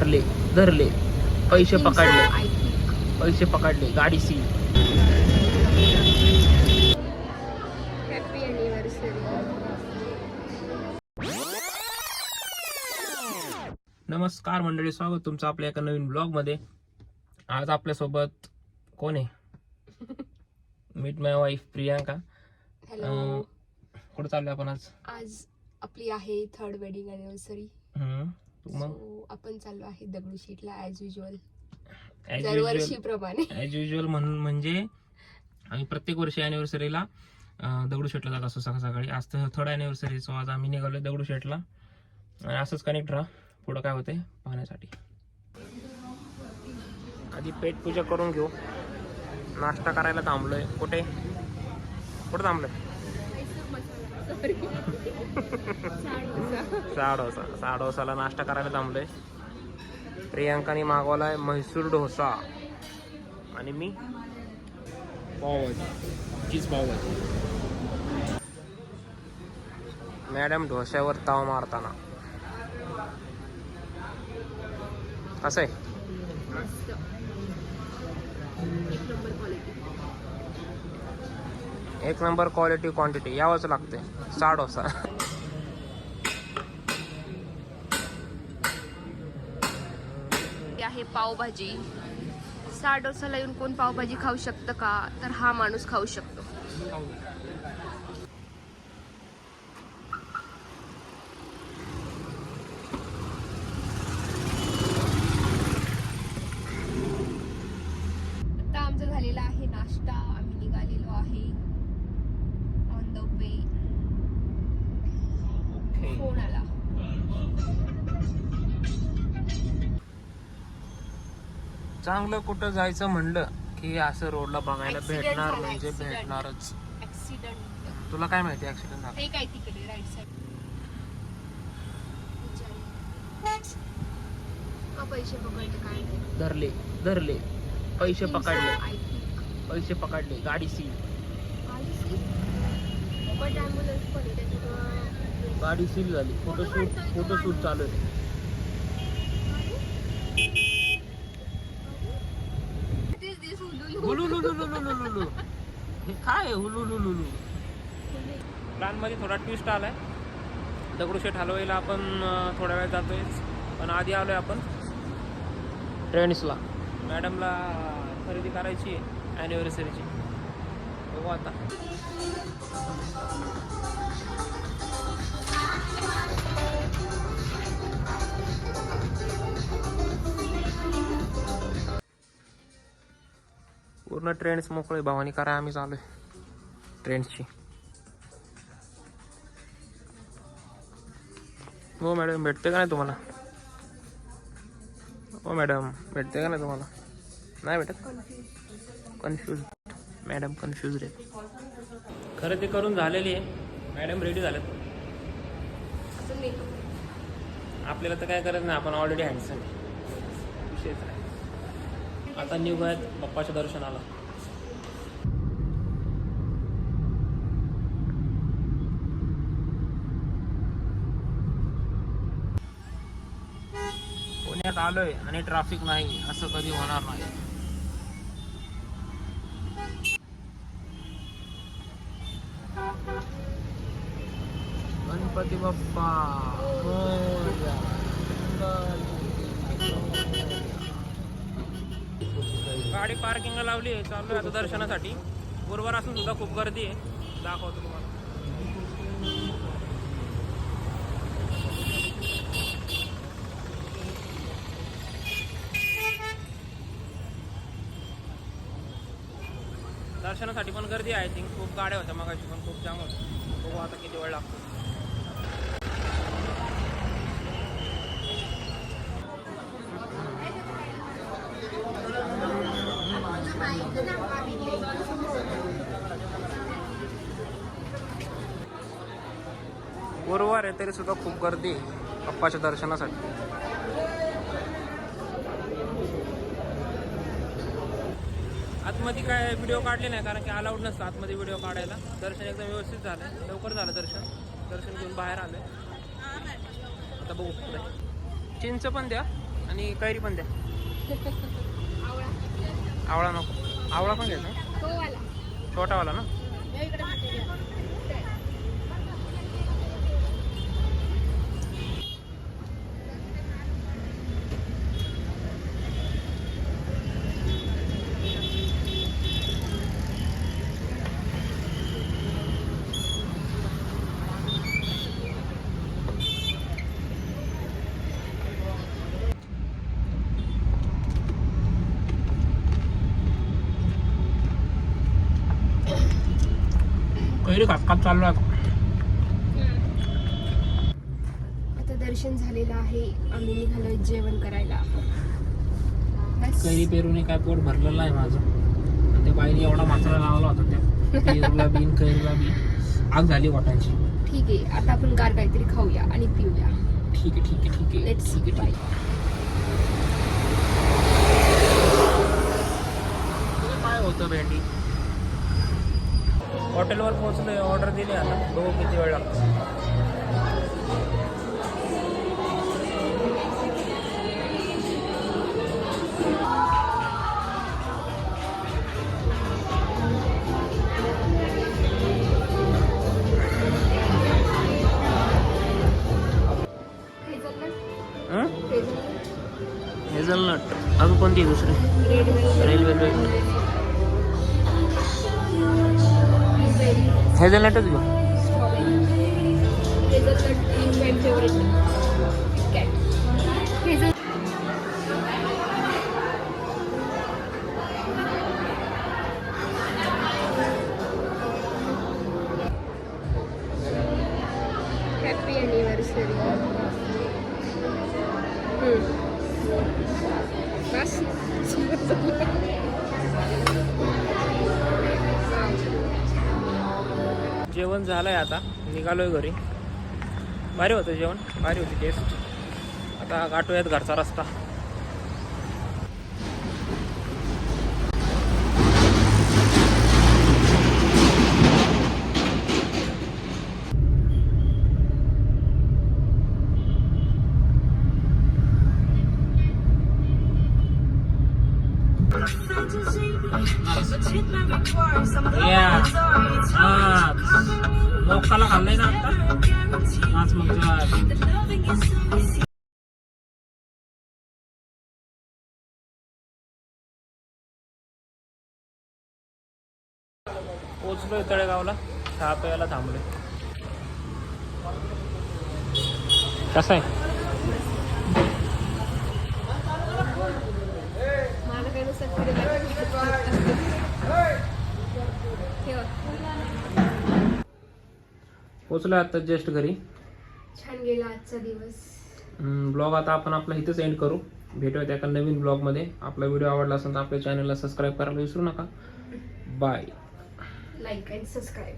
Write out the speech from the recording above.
धरले धरले पैसे पकडले पैसे पकडले गाडी सी. Happy anniversary. नमस्कार मंडळी, स्वागत तुमचं आपल्या एका नवीन ब्लॉग मध्ये. आज आपल्यासोबत कोण आहे? मीट माय वाईफ प्रियांका. हॅलो. कुठं चाललोय आपण आज? आज आपली आहे 3rd वेडिंग अॅनिव्हर्सरी. सो आपण चाललो आहे दगडूशेठला ऍज युजल, दरवर्षीप्रमाणे. ऍज युजल म्हणजे आम्ही प्रत्येक वर्षी अॅनिव्हर्सरीला दगडूशेठला जात असतो सकाळ सकाळी. आज तर 3rd अॅनिव्हर्सरी, सो आज आम्ही निघालोय दगडूशेठला. आणि असंच कनेक्ट राहा, पुढं काय होते पाहण्यासाठी. आधी पेट पूजा करून घेऊ. नाश्ता करायला थांबलोय. कुठे थांबलोय? साडोसाला नाश्ता करायला थांबलोय. प्रियांकाने मागवलाय म्हैसूर डोसा आणि मी पावभाजी, चीज पावभाजी. मॅडम डोश्यावर ताव मारताना कसं आहे? एक नंबर क्वालिटी क्वांटिटी यावंच लागते. साडोसा आहे पावभाजी. साडोसाला येऊन कोण पावभाजी खाऊ शकतं का? तर हा माणूस खाऊ शकतो. आता आमचा झालेला आहे नाश्ता. आम्ही निघालेलो आहे ऑन द वे. फोन आला. चांगलं कुठं जायचं म्हणलं की असं रोडला बघायला Accident भेटणार झाला, म्हणजे accident. भेटणारच. ऍक्सिडेंट. तुला काय माहिती ऍक्सिडेंट झाला? हे काय तिकडे राईट साइड. पैसे पकडले काय? धरले धरले पैसे पकडले I think. पैसे पकडले गाडी सी. बट ॲम्ब्युलन्स पण आहे त्याच्यामुळं. गाडी सील झाली. फोटोशूट चालू आहे. हुलुलुलुलुलुलुलु. हे काय आहे हुलुलुलुलु? प्लॅन मध्ये थोडा ट्विस्ट आलाय. दगडूशेठ हलवाईला आपण थोड्या वेळ जातोय, पण आधी आलोय आपण ट्रेंड्सला. मॅडमला खरेदी करायची आहे ॲनिव्हर्सरीची. बघू आता. पूर्ण ट्रेंड्स मोकळे भावानी करा. आम्ही चालू आहे ट्रेंड्सची. हो मॅडम, भेटते का नाही तुम्हाला? हो मॅडम, भेटते का नाही तुम्हाला? नाही भेटत. कन्फ्यूज मॅडम, कन्फ्यूज रे. खरेदी करून झालेली आहे. मॅडम रेडी झाल्यात. आपल्याला तर काय करत नाही, आपण ऑलरेडी हँडसम विषयच आहे. आता निघूयात बाप्पाच्या दर्शनाला. पुण्यात आलोय आणि ट्रॅफिक नाही असं कधी होणार नाही. गणपती बाप्पा मोरया. गाडी पार्किंगला लावली आहे. चालू आहे आता दर्शनासाठी. गुरुवार असून सुद्धा खूप गर्दी आहे. दाखवतो तुम्हाला. दर्शनासाठी पण गर्दी आहे. थिंक खूप गाड्या होत्या मगाशी, पण खूप जाम होतं. बघू आता किती वेळ लागतो. गुरुवार आहे तरी सुद्धा खूप गर्दी आहे बाप्पाच्या दर्शनासाठी. आतमध्ये काय व्हिडिओ काढले नाही, कारण की अलाउड नसतं आतमध्ये व्हिडिओ काढायला. दर्शन एकदम व्यवस्थित झालं, लवकर झालं दर्शन. दर्शन घेऊन बाहेर आलोय. आता बघू पुढे. चिंच पण द्या आणि कैरी पण द्या. आवळा आवळा नको, आवळा पण घ्यायचा. तो वाला छोटावाला ना. कैरी खात खात चाललो आहे. आता दर्शन झालेलं आहे, आम्ही निघालोय जेवण करायला. बस. कैरी पेरूने काय पोट भरलेलं आहे माझं. आणि त्या बाईने एवढा मसाला लावला होता त्या पेरूला बी कैरीला बी. आग झाली वाटायची. ठीक आहे, आता आपण गार काहीतरी खाऊया आणि पिऊया. ठीक आहे ठीक आहे ठीक आहे. Let's see. बाय. काय होतं भेंडी. हॉटेलवर पोहोचलोय, ऑर्डर दिली. आता बघू किती वेळ लागतो. हेझलनट. अजून कोणती दुसरी. रेल्वे हेझलनटच घेऊ. Happy anniversary. बस. जेवण झालंय, आता निघालोय घरी. भारी होतं जेवण, भारी होती टेस्ट. आता गाठूयात घरचा रस्ता. मोक्काला खाल्लंय ना आता. आज मग पोचलोय तळेगावला. चहा प्यायला थांबलोय. कसं आहे. पोचलोय आता जस्ट घरी. छान गेला आजचा दिवस. ब्लॉग आता आपण आपला इथंच एंड करू. भेटूया एका नवीन ब्लॉगमध्ये. आपला व्हिडिओ आवडला असेल तर आपल्या चॅनलला सबस्क्राईब करायला विसरू नका. बाय. Like and subscribe.